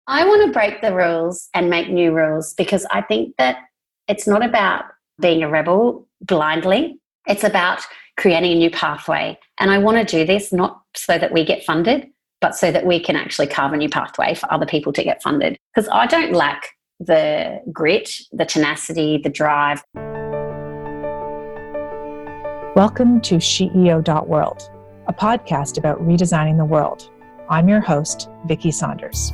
I want to break the rules and make new rules because I think that it's not about being a rebel blindly. It's about creating a new pathway. And I want to do this not so that we get funded, but so that we can actually carve a new pathway for other people to get funded. Because I don't lack the grit, the tenacity, the drive. Welcome to SheEO.World, a podcast about redesigning the world. I'm your host, Vicki Saunders.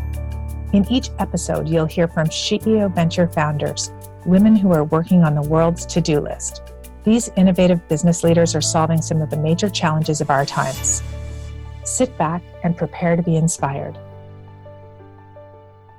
In each episode, you'll hear from SheEO Venture founders, women who are working on the world's to-do list. These innovative business leaders are solving some of the major challenges of our times. Sit back and prepare to be inspired.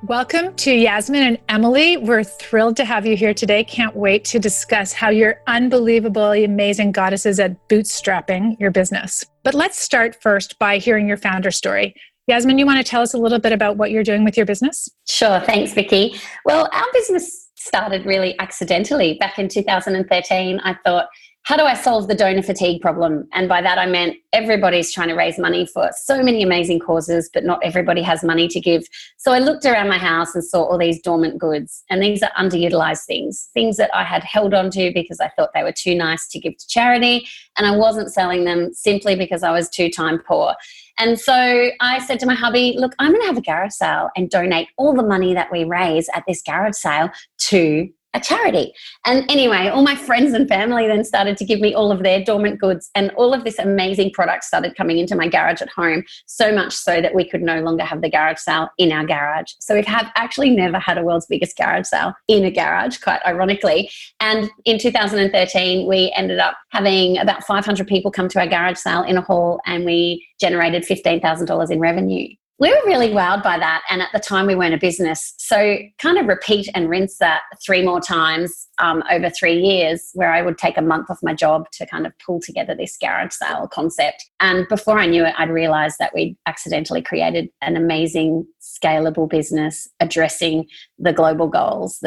Welcome to Yasmin and Emily. We're thrilled to have you here today. Can't wait to discuss how you're unbelievably amazing goddesses at bootstrapping your business. But let's start first by hearing your founder story. Yasmin, you want to tell us a little bit about what you're doing with your business? Sure. Thanks, Vicki. Well, our business started really accidentally. Back in 2013, I thought, how do I solve the donor fatigue problem? And by that, I meant everybody's trying to raise money for so many amazing causes, but not everybody has money to give. So I looked around my house and saw all these dormant goods. And these are underutilized things that I had held on to because I thought they were too nice to give to charity. And I wasn't selling them simply because I was too time poor. And so I said to my hubby, look, I'm going to have a garage sale and donate all the money that we raise at this garage sale to a charity. And anyway, all my friends and family then started to give me all of their dormant goods, and all of this amazing product started coming into my garage at home, so much so that we could no longer have the garage sale in our garage. So we've actually never had a world's biggest garage sale in a garage, quite ironically. And in 2013, we ended up having about 500 people come to our garage sale in a hall, and we generated $15,000 in revenue. We were really wowed by that, and at the time we weren't a business. So kind of repeat and rinse that 3 more times over 3 years, where I would take a month off my job to kind of pull together this garage sale concept. And before I knew it, I'd realized that we'd accidentally created an amazing scalable business addressing the global goals,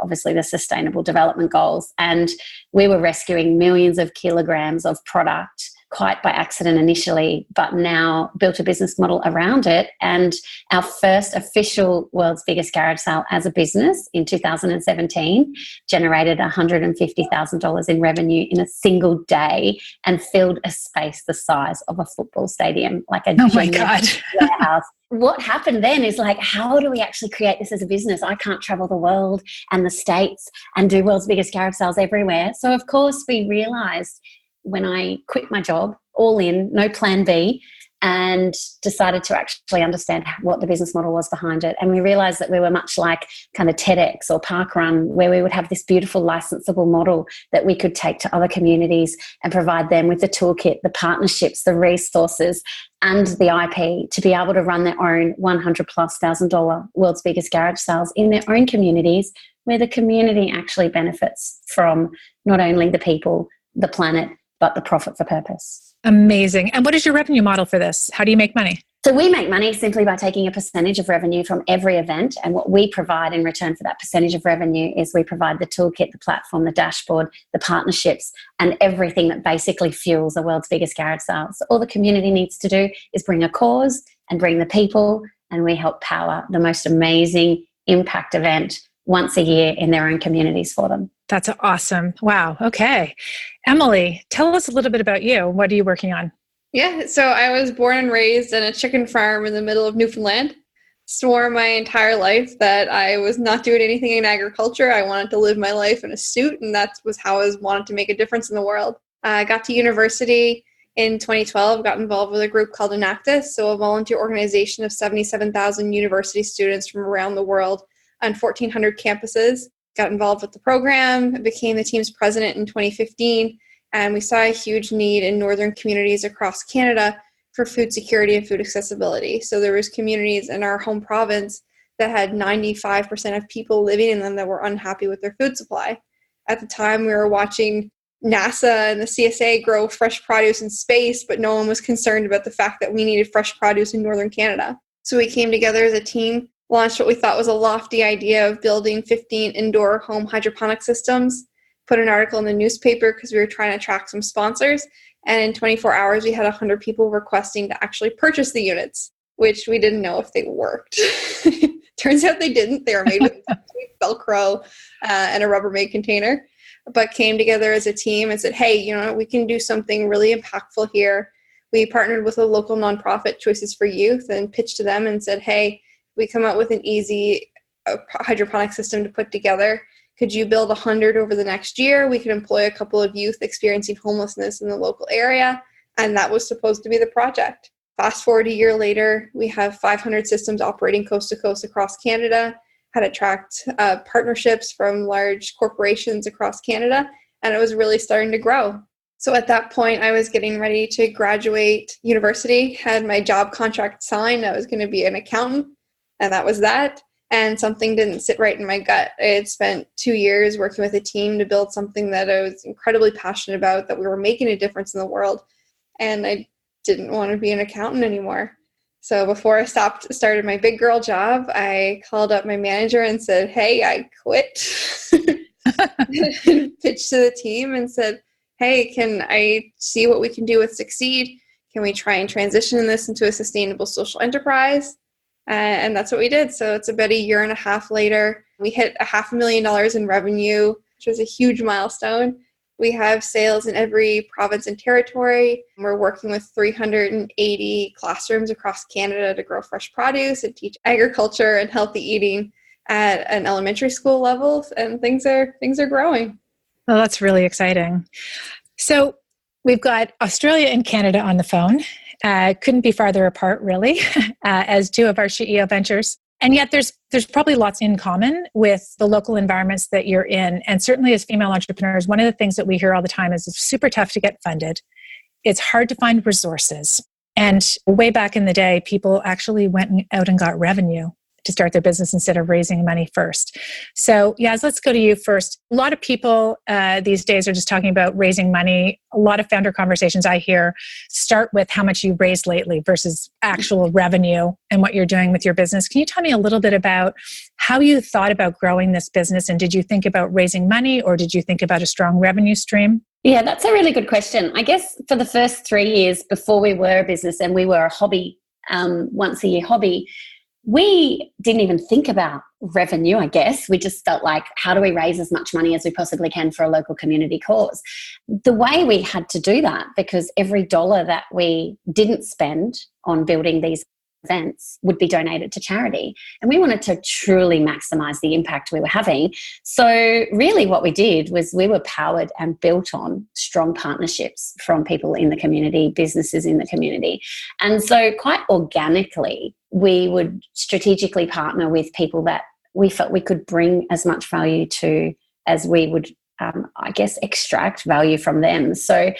obviously the sustainable development goals. And we were rescuing millions of kilograms of product quite by accident initially, but now built a business model around it. And our first official world's biggest garage sale as a business in 2017 generated $150,000 in revenue in a single day and filled a space the size of a football stadium, like a warehouse. What happened then is like, how do we actually create this as a business? I can't travel the world and the States and do world's biggest garage sales everywhere. So of course we realized when I quit my job, all in, no plan B, and decided to actually understand what the business model was behind it. And we realized that we were much like kind of TEDx or Parkrun, where we would have this beautiful licensable model that we could take to other communities and provide them with the toolkit, the partnerships, the resources, and the IP to be able to run their own $100,000+ world's biggest garage sales in their own communities, where the community actually benefits from not only the people, the planet, but the profit for purpose. Amazing. And what is your revenue model for this? How do you make money? So we make money simply by taking a percentage of revenue from every event. And what we provide in return for that percentage of revenue is we provide the toolkit, the platform, the dashboard, the partnerships, and everything that basically fuels the world's biggest garage sale. So all the community needs to do is bring a cause and bring the people, and we help power the most amazing impact event once a year in their own communities for them. That's awesome. Wow. Okay. Emily, tell us a little bit about you. What are you working on? Yeah. So I was born and raised in a chicken farm in the middle of Newfoundland. Swore my entire life that I was not doing anything in agriculture. I wanted to live my life in a suit, and that was how I wanted to make a difference in the world. I got to university in 2012, got involved with a group called Enactus, so a volunteer organization of 77,000 university students from around the world on 1,400 campuses. Got involved with the program, became the team's president in 2015, and we saw a huge need in northern communities across Canada for food security and food accessibility. So there was communities in our home province that had 95% of people living in them that were unhappy with their food supply. At the time, we were watching NASA and the CSA grow fresh produce in space, but no one was concerned about the fact that we needed fresh produce in northern Canada. So we came together as a team, launched what we thought was a lofty idea of building 15 indoor home hydroponic systems, put an article in the newspaper because we were trying to attract some sponsors, and in 24 hours we had 100 people requesting to actually purchase the units, which we didn't know if they worked. Turns out they didn't. They were made with Velcro and a Rubbermaid container, but came together as a team and said, hey, you know, we can do something really impactful here. We partnered with a local nonprofit, Choices for Youth, and pitched to them and said, hey, we come up with an easy hydroponic system to put together. Could you build 100 over the next year? We could employ a couple of youth experiencing homelessness in the local area. And that was supposed to be the project. Fast forward a year later, we have 500 systems operating coast to coast across Canada, had attract partnerships from large corporations across Canada, and it was really starting to grow. So at that point, I was getting ready to graduate university, had my job contract signed. I was going to be an accountant, and that was that. And something didn't sit right in my gut. I had spent 2 years working with a team to build something that I was incredibly passionate about, that we were making a difference in the world. And I didn't want to be an accountant anymore. So before I started my big girl job, I called up my manager and said, hey, I quit. Pitched to the team and said, hey, can I see what we can do with SucSeed? Can we try and transition this into a sustainable social enterprise? And that's what we did. So it's about 1.5 years later. We hit $500,000 in revenue, which was a huge milestone. We have sales in every province and territory. We're working with 380 classrooms across Canada to grow fresh produce and teach agriculture and healthy eating at an elementary school level. And things are growing. Well, that's really exciting. So we've got Australia and Canada on the phone. Couldn't be farther apart, really, as two of our SheEO Ventures. And yet there's probably lots in common with the local environments that you're in. And certainly as female entrepreneurs, one of the things that we hear all the time is it's super tough to get funded. It's hard to find resources. And way back in the day, people actually went out and got revenue to start their business instead of raising money first. So, Yas, let's go to you first. A lot of people these days are just talking about raising money. A lot of founder conversations I hear start with how much you raised lately versus actual revenue and what you're doing with your business. Can you tell me a little bit about how you thought about growing this business? And did you think about raising money, or did you think about a strong revenue stream? Yeah, that's a really good question. I guess for the first 3 years before we were a business and we were a hobby, once a year hobby, we didn't even think about revenue, I guess. We just felt like, how do we raise as much money as we possibly can for a local community cause? The way we had to do that, because every dollar that we didn't spend on building these events would be donated to charity. And we wanted to truly maximize the impact we were having. So really what we did was we were powered and built on strong partnerships from people in the community, businesses in the community. And so quite organically, we would strategically partner with people that we felt we could bring as much value to as we would, extract value from them. So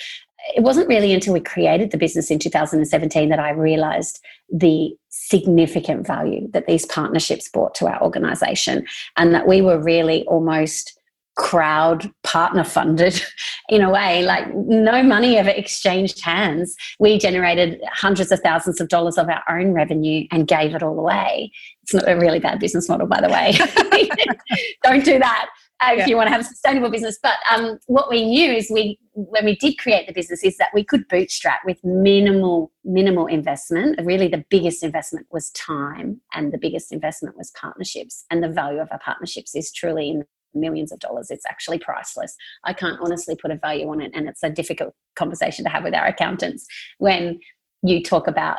it wasn't really until we created the business in 2017 that I realized the significant value that these partnerships brought to our organization, and that we were really almost crowd partner funded in a way. Like, no money ever exchanged hands. We generated hundreds of thousands of dollars of our own revenue and gave it all away. It's not a really bad business model, by the way. Don't do that if you want to have a sustainable business. But what we knew is when we did create the business is that we could bootstrap with minimal investment. Really, the biggest investment was time, and the biggest investment was partnerships. And the value of our partnerships is truly in millions of dollars. It's actually priceless. I can't honestly put a value on it, and it's a difficult conversation to have with our accountants when you talk about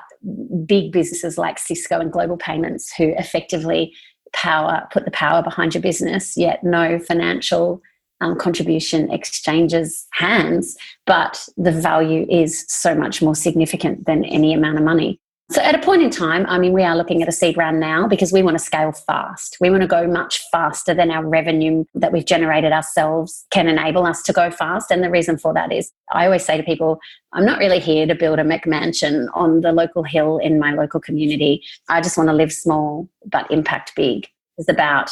big businesses like Cisco and Global Payments, who effectively put the power behind your business, yet no financial contribution exchanges hands, but the value is so much more significant than any amount of money. So at a point in time, we are looking at a seed round now because we want to scale fast. We want to go much faster than our revenue that we've generated ourselves can enable us to go fast. And the reason for that is, I always say to people, I'm not really here to build a McMansion on the local hill in my local community. I just want to live small but impact big. It's about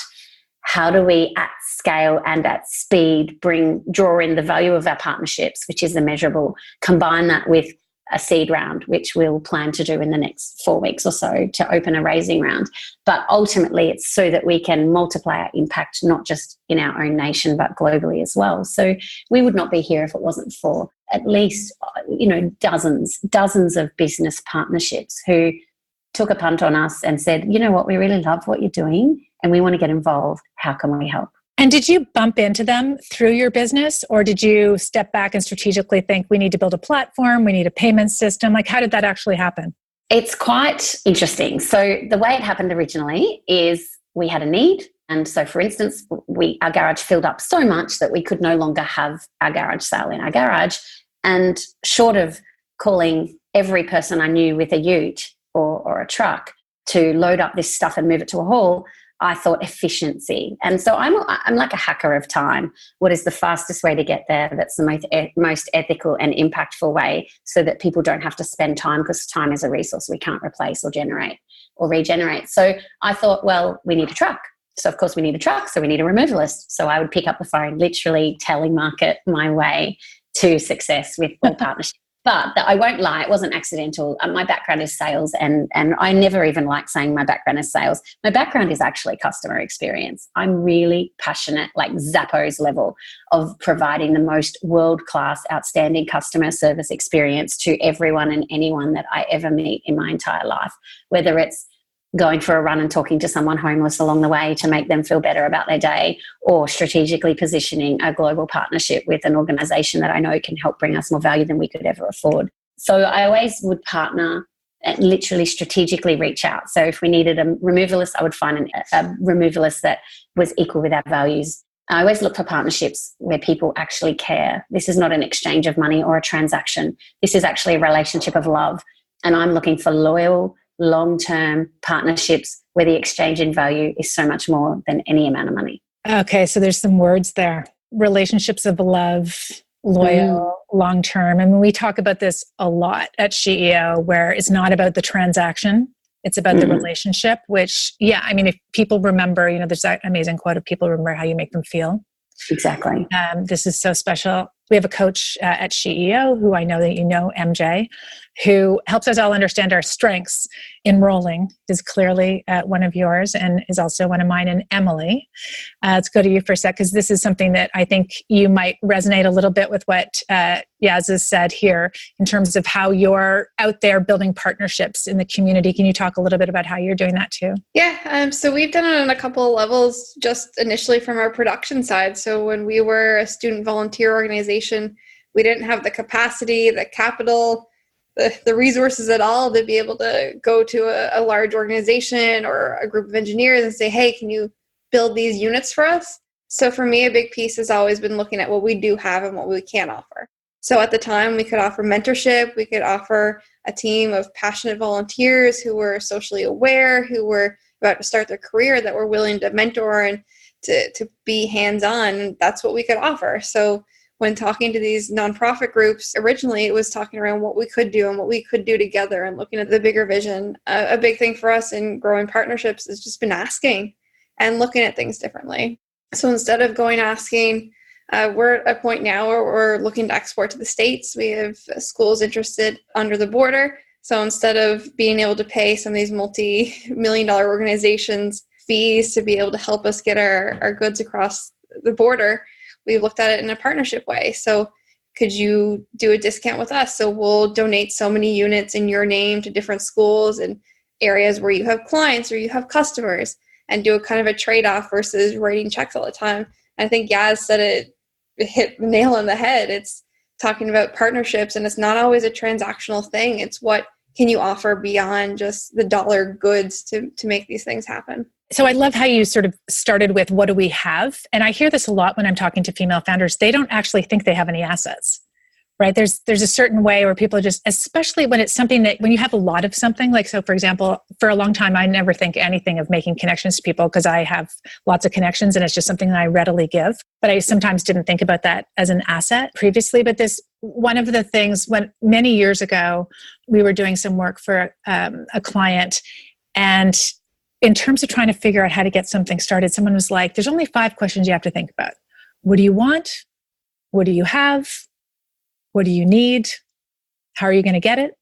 how do we at scale and at speed draw in the value of our partnerships, which is immeasurable, combine that with a seed round, which we'll plan to do in the next 4 weeks or so to open a raising round. But ultimately, it's so that we can multiply our impact, not just in our own nation, but globally as well. So we would not be here if it wasn't for at least, dozens of business partnerships who took a punt on us and said, you know what, we really love what you're doing and we want to get involved. How can we help? And did you bump into them through your business, or did you step back and strategically think we need to build a platform, we need a payment system? Like, how did that actually happen? It's quite interesting. So the way it happened originally is we had a need. And so, for instance, our garage filled up so much that we could no longer have our garage sale in our garage. And short of calling every person I knew with a ute or a truck to load up this stuff and move it to a hall, I thought efficiency. And so I'm like a hacker of time. What is the fastest way to get there? That's the most ethical and impactful way, so that people don't have to spend time, because time is a resource we can't replace or generate or regenerate. So I thought, well, we need a truck. So of course we need a truck, so we need a removalist. So I would pick up the phone, literally telemarket my way to success with all partnerships. But I won't lie, it wasn't accidental. My background is sales, and I never even like saying my background is sales. My background is actually customer experience. I'm really passionate, like Zappos level, of providing the most world-class, outstanding customer service experience to everyone and anyone that I ever meet in my entire life, whether it's going for a run and talking to someone homeless along the way to make them feel better about their day, or strategically positioning a global partnership with an organization that I know can help bring us more value than we could ever afford. So I always would partner and literally strategically reach out. So if we needed a removalist, I would find a removalist that was equal with our values. I always look for partnerships where people actually care. This is not an exchange of money or a transaction. This is actually a relationship of love. And I'm looking for loyal, long-term partnerships where the exchange in value is so much more than any amount of money. Okay, so there's some words there. Relationships of love, loyal, long-term. I mean, we talk about this a lot at SheEO, where it's not about the transaction, it's about the relationship, which, yeah, I mean, if people remember, there's that amazing quote of people remember how you make them feel. Exactly. This is so special. We have a coach at SheEO who I know that you know, MJ, who helps us all understand our strengths. Enrolling is clearly one of yours and is also one of mine, and Emily. Let's go to you for a sec, because this is something that I think you might resonate a little bit with what Yas has said here in terms of how you're out there building partnerships in the community. Can you talk a little bit about how you're doing that too? Yeah, so we've done it on a couple of levels, just initially from our production side. So when we were a student volunteer organization, we didn't have the capacity, the capital, the resources at all to be able to go to a large organization or a group of engineers and say, hey, can you build these units for us? So for me, a big piece has always been looking at what we do have and what we can offer. So at the time, we could offer mentorship. We could offer a team of passionate volunteers who were socially aware, who were about to start their career, that were willing to mentor and to be hands-on. That's what we could offer. So when talking to these nonprofit groups, originally it was talking around what we could do and what we could do together and looking at the bigger vision. A big thing for us in growing partnerships has just been asking and looking at things differently. So instead of going asking, we're at a point now where we're looking to export to the States. We have schools interested under the border. So instead of being able to pay some of these multi-million-dollar organizations fees to be able to help us get our goods across the border, we looked at it in a partnership way. So could you do a discount with us? So we'll donate so many units in your name to different schools and areas where you have clients or you have customers, and do a kind of a trade-off versus writing checks all the time. I think Yas said it hit the nail on the head. It's talking about partnerships, and it's not always a transactional thing. It's what can you offer beyond just the dollar goods to make these things happen. So I love how you sort of started with what do we have? And I hear this a lot when I'm talking to female founders. They don't actually think they have any assets, right? There's a certain way where people just, especially when it's something that, when you have a lot of something, like, so for example, for a long time, I never think anything of making connections to people because I have lots of connections and it's just something that I readily give. But I sometimes didn't think about that as an asset previously. But this, one of the things, when many years ago, we were doing some work for a client, and in terms of trying to figure out how to get something started, someone was like, there's only 5 questions you have to think about. What do you want? What do you have? What do you need? How are you going to get it?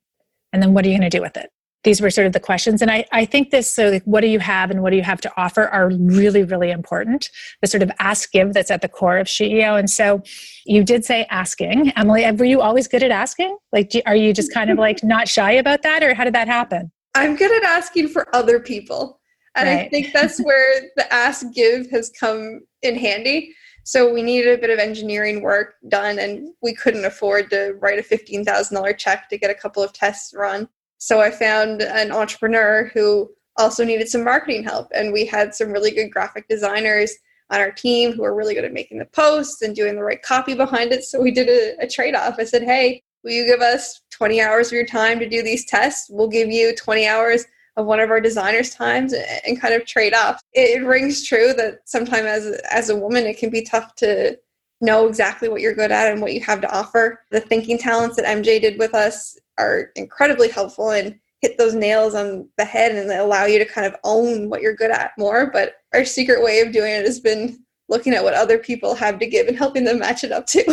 And then what are you going to do with it? These were sort of the questions. And I think this, so like, what do you have and what do you have to offer are really, really important. The sort of ask-give that's at the core of SheEO. And so you did say asking. Emily, were you always good at asking? Like, are you just kind of like not shy about that, or how did that happen? I'm good at asking for other people. And I think that's where the ask give has come in handy. So we needed a bit of engineering work done, and we couldn't afford to write a $15,000 check to get a couple of tests run. So I found an entrepreneur who also needed some marketing help. And we had some really good graphic designers on our team who were really good at making the posts and doing the right copy behind it. So we did a trade-off. I said, hey, will you give us 20 hours of your time to do these tests? We'll give you 20 hours of one of our designers' times, and kind of trade off. It rings true that sometimes as a woman, it can be tough to know exactly what you're good at and what you have to offer. The thinking talents that MJ did with us are incredibly helpful and hit those nails on the head, and they allow you to kind of own what you're good at more. But our secret way of doing it has been looking at what other people have to give and helping them match it up too.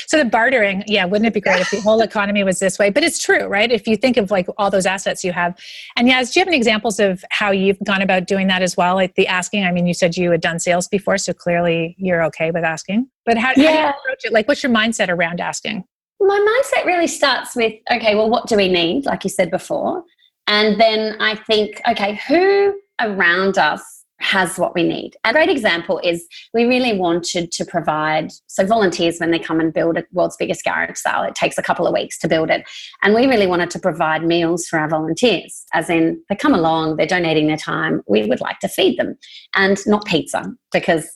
So the bartering, wouldn't it be great if the whole economy was this way? But it's true, right? If you think of like all those assets you have. And Yas, do you have any examples of how you've gone about doing that as well? Like the asking, I mean, you said you had done sales before, so clearly you're okay with asking. But how do you approach it? Like, what's your mindset around asking? My mindset really starts with, okay, well, what do we need? Like you said before. And then I think, okay, who around us has what we need? A great example is we really wanted to provide, so volunteers, when they come and build a world's biggest garage sale, it takes a couple of weeks to build it. And we really wanted to provide meals for our volunteers, as in they come along, they're donating their time, we would like to feed them, and not pizza, because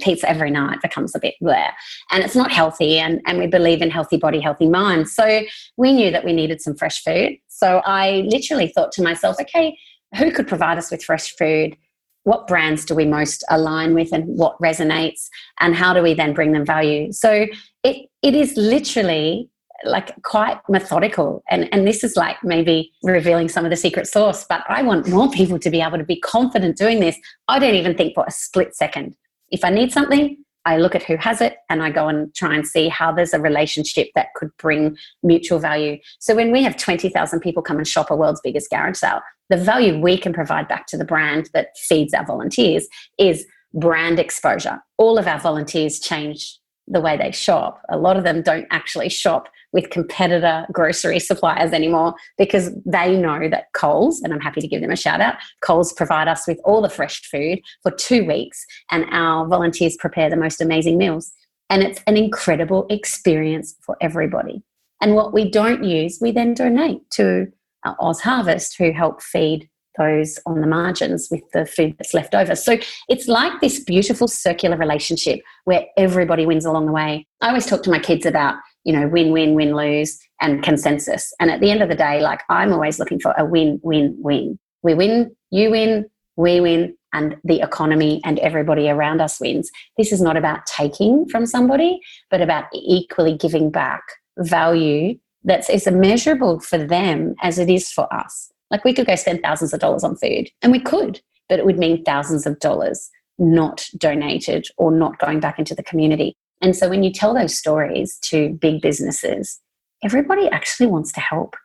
pizza every night becomes a bit bleh. And it's not healthy, and we believe in healthy body, healthy mind. So we knew that we needed some fresh food. So I literally thought to myself, okay, who could provide us with fresh food? What brands do we most align with, and what resonates, and how do we then bring them value? So it is literally like quite methodical. And this is like maybe revealing some of the secret sauce, but I want more people to be able to be confident doing this. I don't even think for a split second. If I need something, I look at who has it, and I go and try and see how there's a relationship that could bring mutual value. So when we have 20,000 people come and shop a world's biggest garage sale, the value we can provide back to the brand that feeds our volunteers is brand exposure. All of our volunteers change the way they shop. A lot of them don't actually shop with competitor grocery suppliers anymore, because they know that Coles, and I'm happy to give them a shout out, Coles provide us with all the fresh food for 2 weeks, and our volunteers prepare the most amazing meals. And it's an incredible experience for everybody. And what we don't use, we then donate to our Oz Harvest, who help feed those on the margins with the food that's left over. So it's like this beautiful circular relationship where everybody wins along the way. I always talk to my kids about, win, win, win, lose, and consensus. And at the end of the day, like, I'm always looking for a win, win, win. We win, you win, we win, and the economy and everybody around us wins. This is not about taking from somebody, but about equally giving back value that's as immeasurable for them as it is for us. Like, we could go spend thousands of dollars on food, and we could, but it would mean thousands of dollars not donated or not going back into the community. And so when you tell those stories to big businesses, everybody actually wants to help.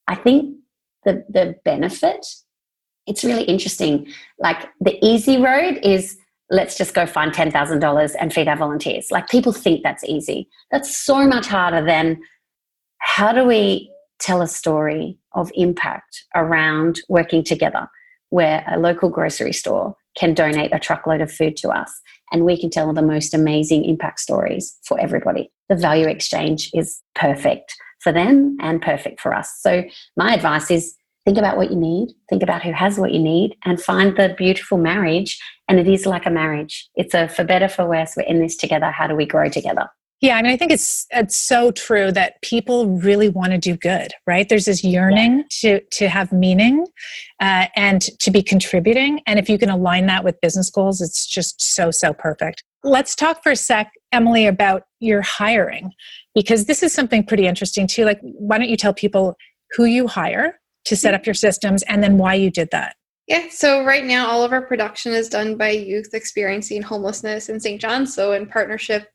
I think the benefit, it's really interesting. Like, the easy road is, let's just go find $10,000 and feed our volunteers. Like, people think that's easy. That's so much harder than, how do we tell a story of impact around working together, where a local grocery store can donate a truckload of food to us, and we can tell the most amazing impact stories for everybody. The value exchange is perfect for them and perfect for us. So my advice is, think about what you need, think about who has what you need, and find the beautiful marriage. And it is like a marriage. It's a for better, for worse, we're in this together. How do we grow together? Yeah, I mean, I think it's so true that people really want to do good, right? There's this yearning to have meaning and to be contributing. And if you can align that with business goals, it's just so perfect. Let's talk for a sec, Emily, about your hiring, because this is something pretty interesting too. Like, why don't you tell people who you hire to set up your systems, and then why you did that? Yeah, so right now, all of our production is done by youth experiencing homelessness in St. John's, so in partnership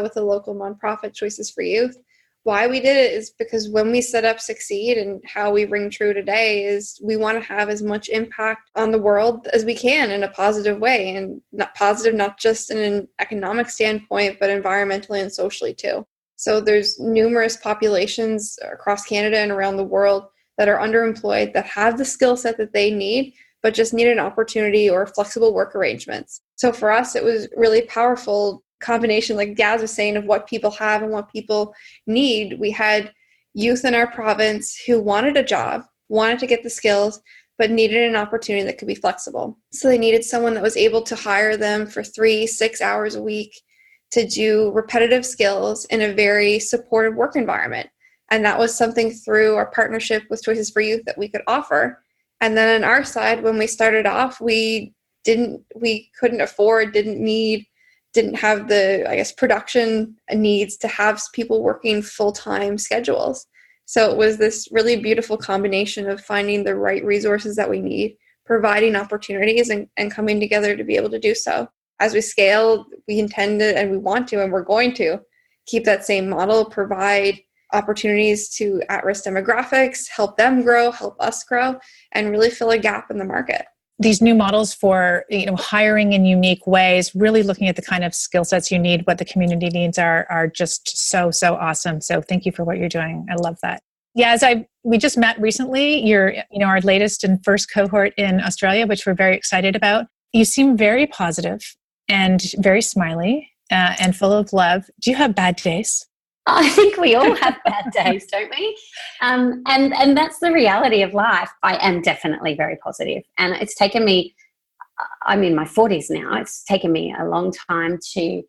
with the local nonprofit Choices for Youth. Why we did it is because when we set up SucSeed, and how we ring true today, is we want to have as much impact on the world as we can in a positive way, and not just in an economic standpoint, but environmentally and socially too. So there's numerous populations across Canada and around the world that are underemployed, that have the skill set that they need, but just need an opportunity or flexible work arrangements. So for us, it was really powerful combination, like Gaz was saying, of what people have and what people need. We had youth in our province who wanted a job, wanted to get the skills, but needed an opportunity that could be flexible. So they needed someone that was able to hire them for 3-6 hours a week to do repetitive skills in a very supportive work environment. And that was something through our partnership with Choices for Youth that we could offer. And then on our side, when we started off, we couldn't afford, didn't have the, production needs to have people working full-time schedules. So it was this really beautiful combination of finding the right resources that we need, providing opportunities, and coming together to be able to do so. As we scale, we intend to, and we want to, and we're going to keep that same model, provide opportunities to at-risk demographics, help them grow, help us grow, and really fill a gap in the market. These new models for hiring in unique ways, really looking at the kind of skill sets you need, what the community needs are just so awesome. So thank you for what you're doing. I love that. Yeah, we just met recently. You're our latest and first cohort in Australia, which we're very excited about. You seem very positive and very smiley and full of love. Do you have bad days? I think we all have bad days, don't we? And that's the reality of life. I am definitely very positive. And it's taken me, I'm in my 40s now, it's taken me a long time to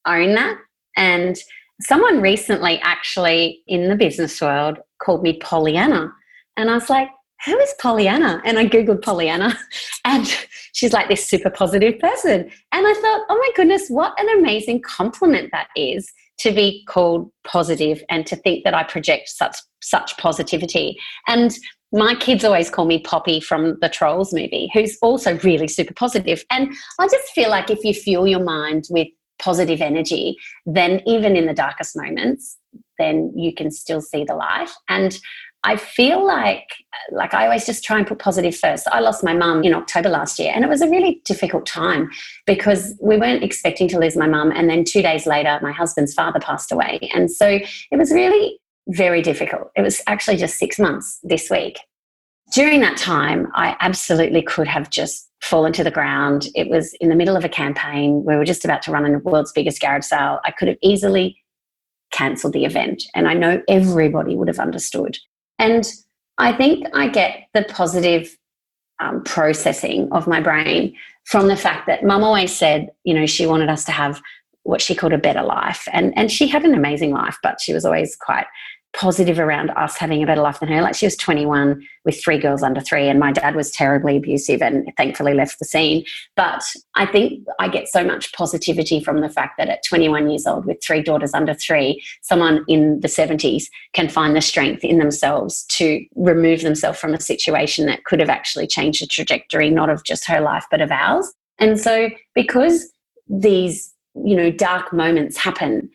own that. And someone recently actually in the business world called me Pollyanna. And I was like, who is Pollyanna? And I Googled Pollyanna, and she's like this super positive person. And I thought, oh my goodness, what an amazing compliment that is, to be called positive and to think that I project such positivity. And my kids always call me Poppy from the Trolls movie, who's also really super positive. And I just feel like if you fuel your mind with positive energy, then even in the darkest moments, then you can still see the light. And I feel like I always just try and put positive first. I lost my mum in October last year, and it was a really difficult time because we weren't expecting to lose my mum. And then 2 days later, my husband's father passed away. And so it was really very difficult. It was actually just 6 months this week. During that time, I absolutely could have just fallen to the ground. It was in the middle of a campaign. We were just about to run the world's biggest garage sale. I could have easily cancelled the event, and I know everybody would have understood. And I think I get the positive processing of my brain from the fact that Mum always said, she wanted us to have what she called a better life. And she had an amazing life, but she was always quite positive around us having a better life than her. Like, she was 21 with 3 girls under 3, and my dad was terribly abusive and thankfully left the scene. But I think I get so much positivity from the fact that at 21 years old with 3 daughters under 3, someone in the 70s can find the strength in themselves to remove themselves from a situation that could have actually changed the trajectory, not of just her life, but of ours. And so because these, dark moments happen,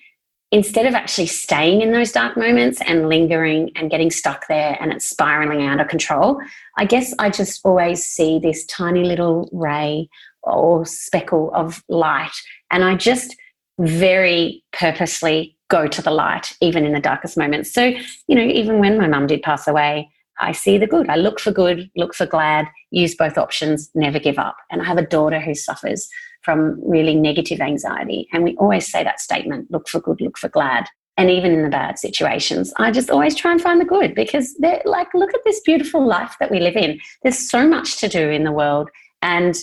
instead of actually staying in those dark moments and lingering and getting stuck there and it's spiraling out of control, I guess I just always see this tiny little ray or speckle of light. And I just very purposely go to the light, even in the darkest moments. So, even when my mum did pass away, I see the good. I look for good, look for glad, use both options, never give up. And I have a daughter who suffers from really negative anxiety. And we always say that statement, look for good, look for glad. And even in the bad situations, I just always try and find the good, because they're like, look at this beautiful life that we live in. There's so much to do in the world, and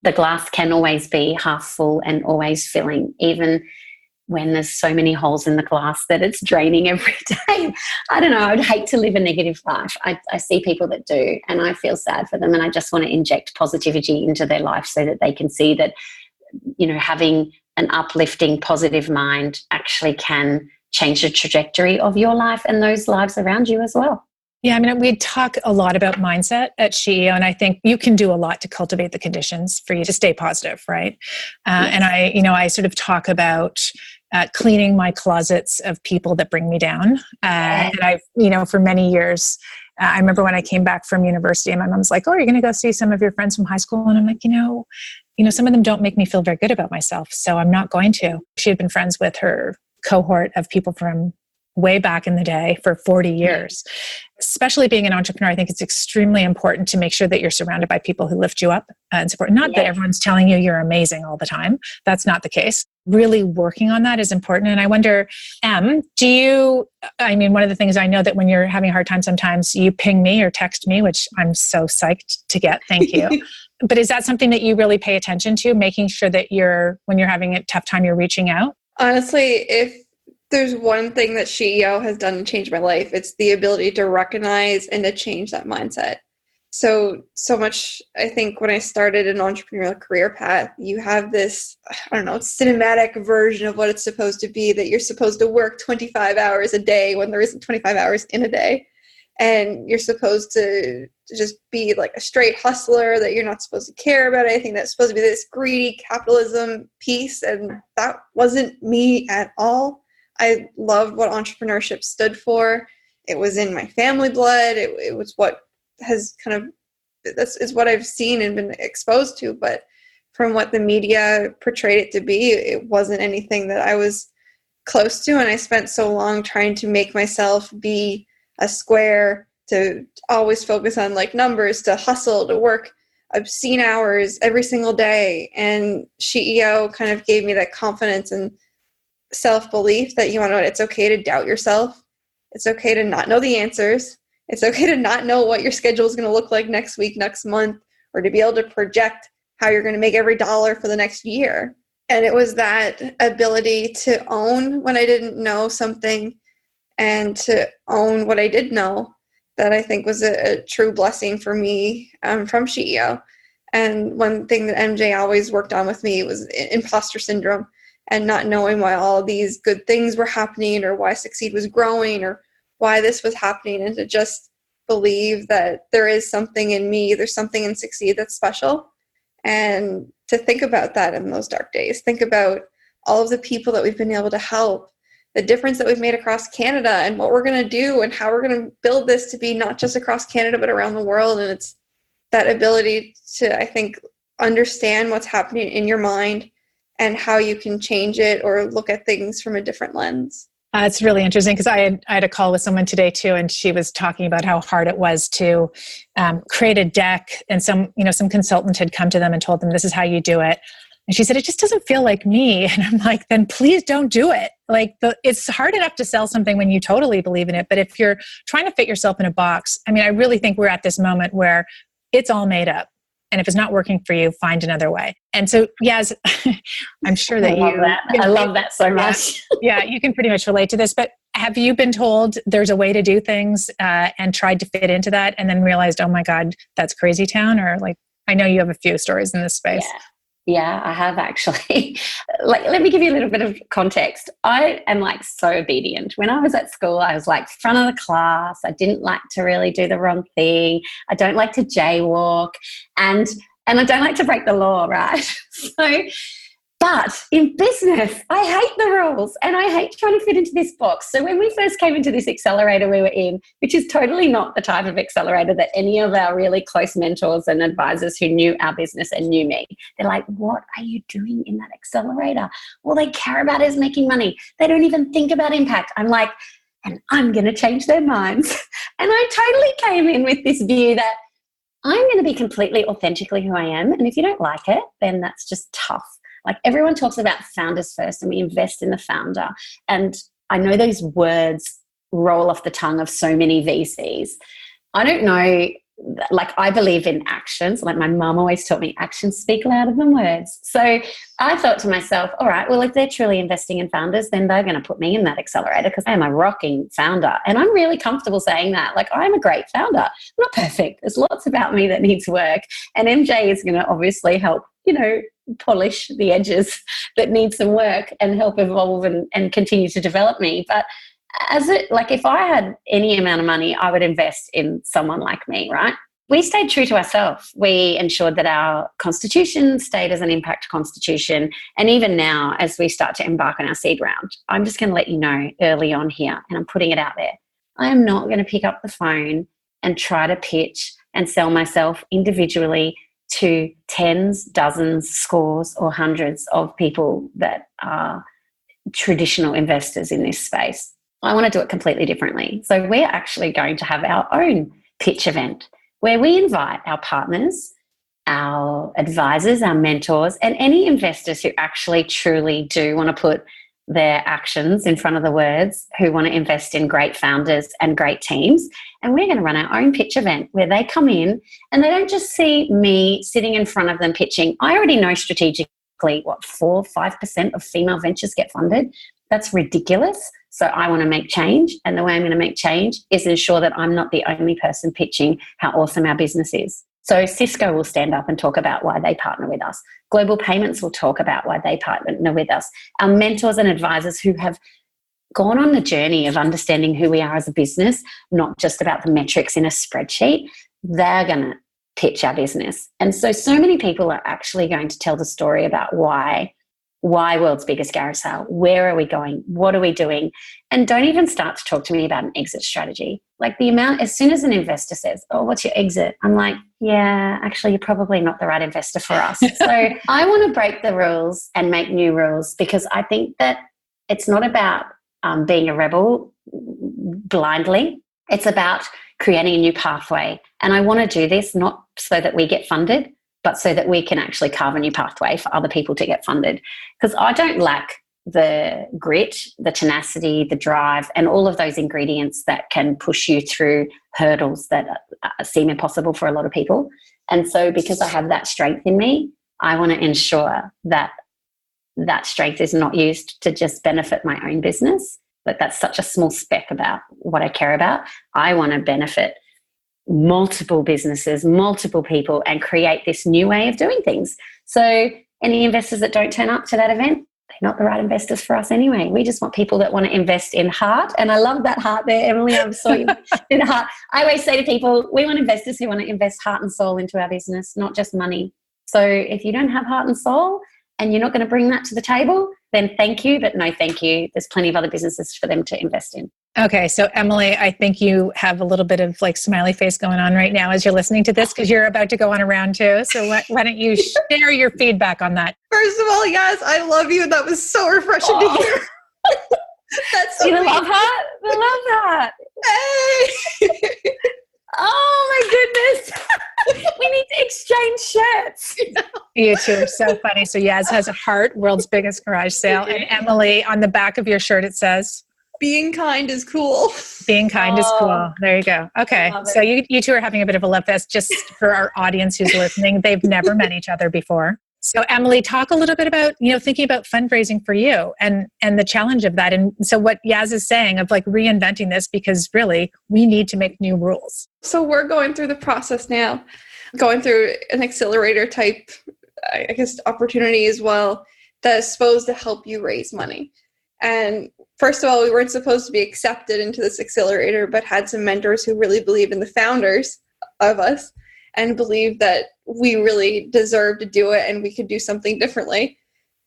the glass can always be half full and always filling, even when there's so many holes in the glass that it's draining every day. I don't know. I would hate to live a negative life. I see people that do, and I feel sad for them. And I just want to inject positivity into their life so that they can see that, having an uplifting, positive mind actually can change the trajectory of your life and those lives around you as well. Yeah, we talk a lot about mindset at SheEO, and I think you can do a lot to cultivate the conditions for you to stay positive, right? Yes. And I sort of talk about cleaning my closets of people that bring me down. And I've, for many years, I remember when I came back from university and my mom's like, oh, you're going to go see some of your friends from high school? And I'm like, some of them don't make me feel very good about myself, so I'm not going to. She had been friends with her cohort of people from way back in the day for 40 years. Especially being an entrepreneur, I think it's extremely important to make sure that you're surrounded by people who lift you up and support. Not that everyone's telling you you're amazing all the time. That's not the case. Really working on that is important. And I wonder, one of the things I know that when you're having a hard time, sometimes you ping me or text me, which I'm so psyched to get. Thank you. But is that something that you really pay attention to, making sure that when you're having a tough time, you're reaching out? Honestly, if there's one thing that SheEO has done to change my life, it's the ability to recognize and to change that mindset. So much, I think when I started an entrepreneurial career path, you have this, cinematic version of what it's supposed to be, that you're supposed to work 25 hours a day when there isn't 25 hours in a day. And you're supposed to just be like a straight hustler, that you're not supposed to care about anything. That's supposed to be this greedy capitalism piece. And that wasn't me at all. I loved what entrepreneurship stood for. It was in my family blood. It was what has is what I've seen and been exposed to. But from what the media portrayed it to be, it wasn't anything that I was close to. And I spent so long trying to make myself be a square, to always focus on like numbers, to hustle, to work obscene hours every single day. And SheEO kind of gave me that confidence and self-belief that, it's okay to doubt yourself. It's okay to not know the answers. It's okay to not know what your schedule is going to look like next week, next month, or to be able to project how you're going to make every dollar for the next year. And it was that ability to own when I didn't know something and to own what I did know that I think was a true blessing for me from SheEO. And one thing that MJ always worked on with me was imposter syndrome, and not knowing why all these good things were happening, or why SucSeed was growing, or why this was happening, and to just believe that there is something in me, there's something in SucSeed that's special. And to think about that in those dark days, think about all of the people that we've been able to help, the difference that we've made across Canada, and what we're going to do, and how we're going to build this to be not just across Canada, but around the world. And it's that ability to, I think, understand what's happening in your mind and how you can change it or look at things from a different lens. It's really interesting, because I had a call with someone today too, and she was talking about how hard it was to create a deck. And some consultant had come to them and told them, this is how you do it. And she said, it just doesn't feel like me. And I'm like, then please don't do it. It's hard enough to sell something when you totally believe in it. But if you're trying to fit yourself in a box, I really think we're at this moment where it's all made up. And if it's not working for you, find another way. And so, Yas, I'm sure that I love that so much. Yeah, you can pretty much relate to this. But have you been told there's a way to do things and tried to fit into that, and then realized, oh my God, that's crazy town? Or I know you have a few stories in this space. Yeah, I have actually. Let me give you a little bit of context. I am so obedient. When I was at school, I was front of the class. I didn't like to really do the wrong thing. I don't like to jaywalk, and I don't like to break the law, right? But in business, I hate the rules and I hate trying to fit into this box. So when we first came into this accelerator we were in, which is totally not the type of accelerator that any of our really close mentors and advisors who knew our business and knew me, they're like, what are you doing in that accelerator? All they care about is making money. They don't even think about impact. I'm like, and I'm going to change their minds. And I totally came in with this view that I'm going to be completely authentically who I am. And if you don't like it, then that's just tough. Everyone talks about founders first, and we invest in the founder. And I know those words roll off the tongue of so many VCs. I don't know, I believe in actions. My mum always taught me actions speak louder than words. So I thought to myself, all right, well, if they're truly investing in founders, then they're going to put me in that accelerator, because I am a rocking founder. And I'm really comfortable saying that. I'm a great founder. I'm not perfect. There's lots about me that needs work. And MJ is going to obviously help, polish the edges that need some work and help evolve and continue to develop me. But if I had any amount of money, I would invest in someone like me, right? We stayed true to ourselves. We ensured that our constitution stayed as an impact constitution. And even now, as we start to embark on our seed round, I'm just going to let you know early on here, and I'm putting it out there, I am not going to pick up the phone and try to pitch and sell myself individually to tens, dozens, scores, or hundreds of people that are traditional investors in this space. I want to do it completely differently. So we're actually going to have our own pitch event where we invite our partners, our advisors, our mentors, and any investors who actually truly do want to put their actions in front of the words, who want to invest in great founders and great teams. And we're going to run our own pitch event where they come in and they don't just see me sitting in front of them pitching. I already know strategically what 4-5% of female ventures get funded. That's ridiculous. So I want to make change. And the way I'm going to make change is ensure that I'm not the only person pitching how awesome our business is. So Cisco will stand up and talk about why they partner with us. Global Payments will talk about why they partner with us. Our mentors and advisors who have gone on the journey of understanding who we are as a business, not just about the metrics in a spreadsheet, they're going to pitch our business. And so many people are actually going to tell the story about why world's biggest garage sale, where are we going, what are we doing, and don't even start to talk to me about an exit strategy. Like the amount, as soon as an investor says, oh, what's your exit? I'm like, yeah, actually, you're probably not the right investor for us. So I want to break the rules and make new rules, because I think that it's not about being a rebel blindly. It's about creating a new pathway. And I want to do this not so that we get funded, but so that we can actually carve a new pathway for other people to get funded. Because I don't lack the grit, the tenacity, the drive, and all of those ingredients that can push you through hurdles that seem impossible for a lot of people. And so because I have that strength in me, I want to ensure that that strength is not used to just benefit my own business. But that's such a small speck about what I care about. I want to benefit multiple businesses, multiple people, and create this new way of doing things. So any investors that don't turn up to that event, they're not the right investors for us anyway. We just want people that want to invest in heart. And I love that heart there, Emily. I saw you in heart. I always say to people, we want investors who want to invest heart and soul into our business, not just money. So if you don't have heart and soul and you're not going to bring that to the table, then thank you, but no thank you. There's plenty of other businesses for them to invest in. Okay, so Emily, I think you have a little bit of like smiley face going on right now as you're listening to this, because you're about to go on a round two. So why don't you share your feedback on that? First of all, yes, I love you. That was so refreshing to hear. That's so the love heart? The love heart. Hey! Oh my goodness. We need to exchange shirts. You two are so funny. So Yas has a heart, world's biggest garage sale. And Emily, on the back of your shirt, it says, being kind is cool. Being kind is cool. There you go. Okay. So you two are having a bit of a love fest. Just for our audience who's listening, they've never met each other before. So Emily, talk a little bit about, thinking about fundraising for you and the challenge of that. And so what Yas is saying of like reinventing this, because really we need to make new rules. So we're going through the process now, going through an accelerator type, I guess, opportunity as well that is supposed to help you raise money. And first of all, we weren't supposed to be accepted into this accelerator, but had some mentors who really believe in the founders of us and believe that we really deserve to do it and we could do something differently.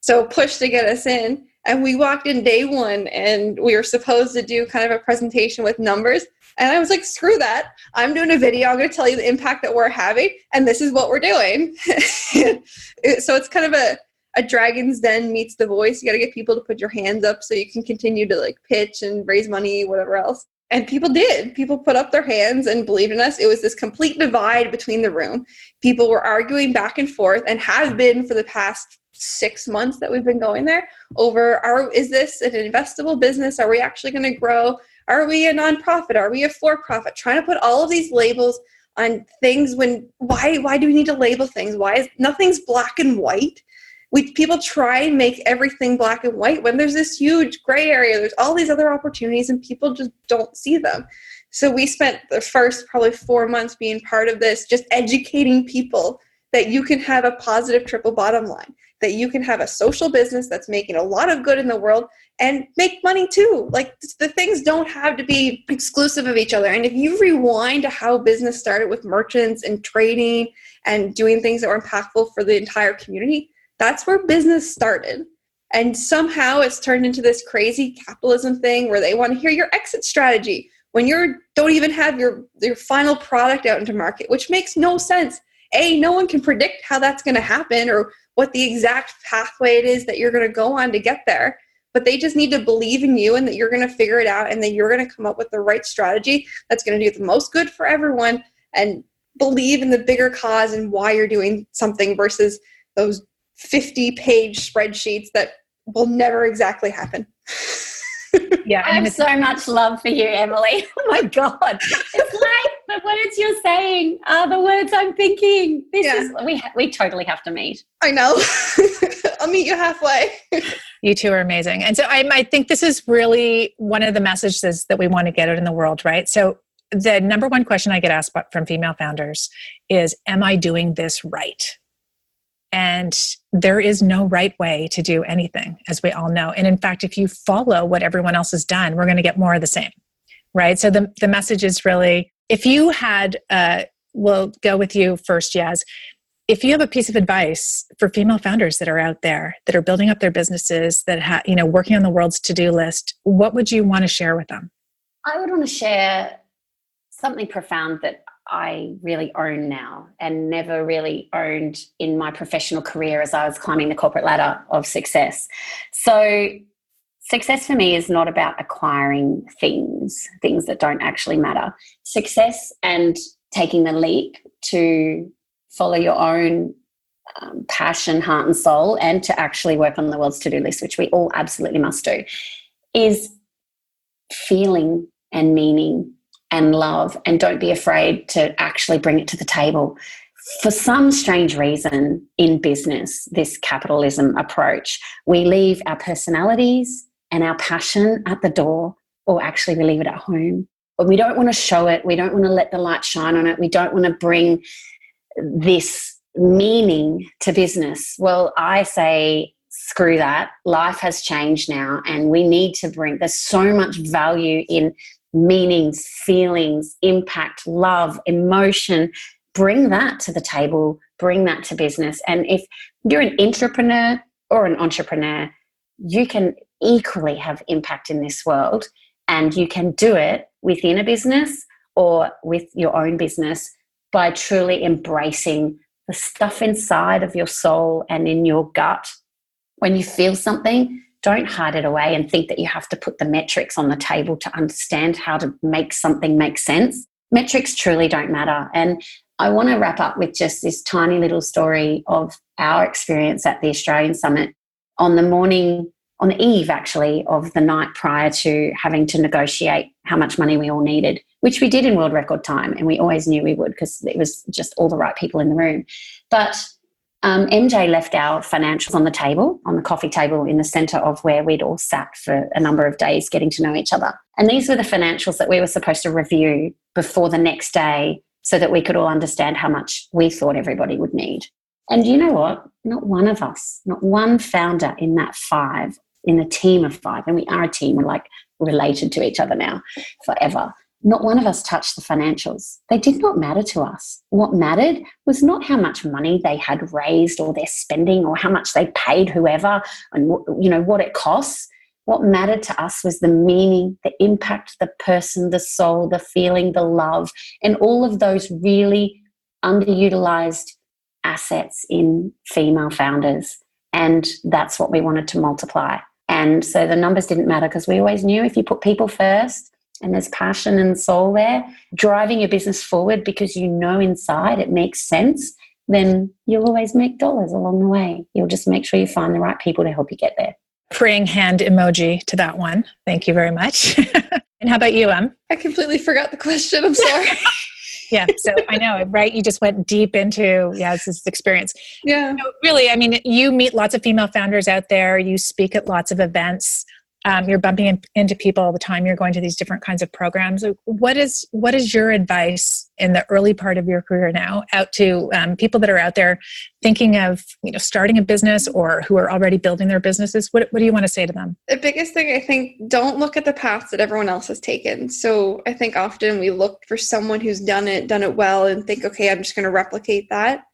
So pushed to get us in. And we walked in day one and we were supposed to do kind of a presentation with numbers. And I was like, screw that. I'm doing a video. I'm going to tell you the impact that we're having. And this is what we're doing. So it's kind of a Dragon's Den meets The Voice. You got to get people to put your hands up so you can continue to like pitch and raise money, whatever else. And people did. People put up their hands and believed in us. It was this complete divide between the room. People were arguing back and forth and have been for the past 6 months that we've been going there over, is this an investable business? Are we actually going to grow? Are we a nonprofit? Are we a for-profit? Trying to put all of these labels on things when, why do we need to label things? Nothing's black and white? People try and make everything black and white when there's this huge gray area. There's all these other opportunities and people just don't see them. So we spent the first probably 4 months being part of this, just educating people that you can have a positive triple bottom line, that you can have a social business that's making a lot of good in the world and make money too. Like the things don't have to be exclusive of each other. And if you rewind to how business started with merchants and trading and doing things that were impactful for the entire community, that's where business started. And somehow it's turned into this crazy capitalism thing where they want to hear your exit strategy when you don't even have your final product out into market, which makes no sense. No one can predict how that's going to happen or what the exact pathway it is that you're going to go on to get there. but they just need to believe in you and that you're going to figure it out and that you're going to come up with the right strategy that's going to do the most good for everyone, and believe in the bigger cause and why you're doing something versus those 50-page spreadsheets that will never exactly happen. Yeah, I have so much love for you, Emily. Oh my God. It's like the words you're saying are the words I'm thinking. We totally have to meet. I know. I'll meet you halfway. You two are amazing. And so I think this is really one of the messages that we want to get out in the world, right? So the number one question I get asked from female founders is, am I doing this right? And there is no right way to do anything, as we all know. And in fact, if you follow what everyone else has done, we're going to get more of the same, right? So the message is really, if you had, we'll go with you first, Yas. If you have a piece of advice for female founders that are out there, that are building up their businesses, that working on the world's to-do list, what would you want to share with them? I would want to share something profound that I really own now and never really owned in my professional career as I was climbing the corporate ladder of success. So success for me is not about acquiring things that don't actually matter. Success and taking the leap to follow your own passion, heart and soul, and to actually work on the world's to-do list, which we all absolutely must do, is feeling and meaning and love, and don't be afraid to actually bring it to the table. For some strange reason in business, this capitalism approach, we leave our personalities and our passion at the door, or actually we leave it at home. But we don't want to show it. We don't want to let the light shine on it. We don't want to bring this meaning to business. Well, I say, screw that. Life has changed now, and we need to there's so much value in meanings, feelings, impact, love, emotion. Bring that to the table, bring that to business. And if you're an intrapreneur or an entrepreneur, you can equally have impact in this world, and you can do it within a business or with your own business by truly embracing the stuff inside of your soul and in your gut. When you feel something, don't hide it away and think that you have to put the metrics on the table to understand how to make something make sense. Metrics truly don't matter. And I want to wrap up with just this tiny little story of our experience at the Australian Summit on the eve actually of the night prior to having to negotiate how much money we all needed, which we did in world record time, and we always knew we would because it was just all the right people in the room. But MJ left our financials on the table, on the coffee table in the centre of where we'd all sat for a number of days getting to know each other. And these were the financials that we were supposed to review before the next day so that we could all understand how much we thought everybody would need. And you know what? Not one of us, not one founder in that five, in a team of five, and we are a team, we're like related to each other now forever. Not one of us touched the financials. They did not matter to us. What mattered was not how much money they had raised or their spending or how much they paid whoever and what it costs. What mattered to us was the meaning, the impact, the person, the soul, the feeling, the love, and all of those really underutilized assets in female founders. And that's what we wanted to multiply. And so the numbers didn't matter because we always knew if you put people first, and there's passion and soul there, driving your business forward because you know inside it makes sense, then you'll always make dollars along the way. You'll just make sure you find the right people to help you get there. Praying hand emoji to that one. Thank you very much. And how about you, Em? I completely forgot the question. I'm sorry. Yeah, so I know, right? You just went deep into this experience. Yeah. So really, I mean, you meet lots of female founders out there. You speak at lots of events. You're bumping into people all the time. You're going to these different kinds of programs. What is your advice in the early part of your career now out to people that are out there thinking of starting a business or who are already building their businesses? What do you want to say to them? The biggest thing, I think, don't look at the path that everyone else has taken. So I think often we look for someone who's done it well and think, okay, I'm just going to replicate that.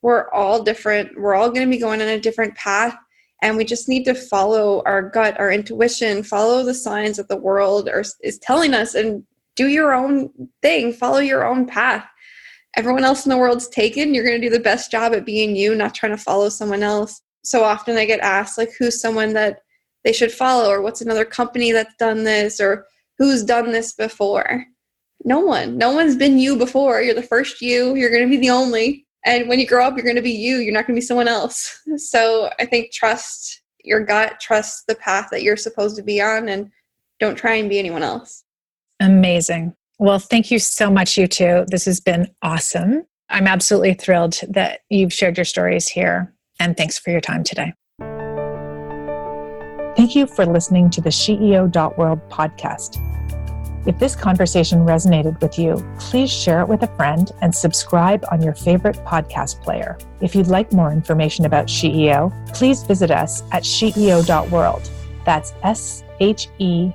We're all different. We're all going to be going on a different path. And we just need to follow our gut, our intuition, follow the signs that the world is telling us, and do your own thing, follow your own path. Everyone else in the world's taken. You're going to do the best job at being you, not trying to follow someone else. So often I get asked, like, who's someone that they should follow, or what's another company that's done this, or who's done this before. No one's been you before. You're the first you. You're going to be the only. And when you grow up, you're going to be you. You're not going to be someone else. So I think trust your gut, trust the path that you're supposed to be on, and don't try and be anyone else. Amazing. Well, thank you so much, you two. This has been awesome. I'm absolutely thrilled that you've shared your stories here. And thanks for your time today. Thank you for listening to the SheEO.World podcast. If this conversation resonated with you, please share it with a friend and subscribe on your favorite podcast player. If you'd like more information about SheEO, please visit us at SheEO.World. That's SheEO.World.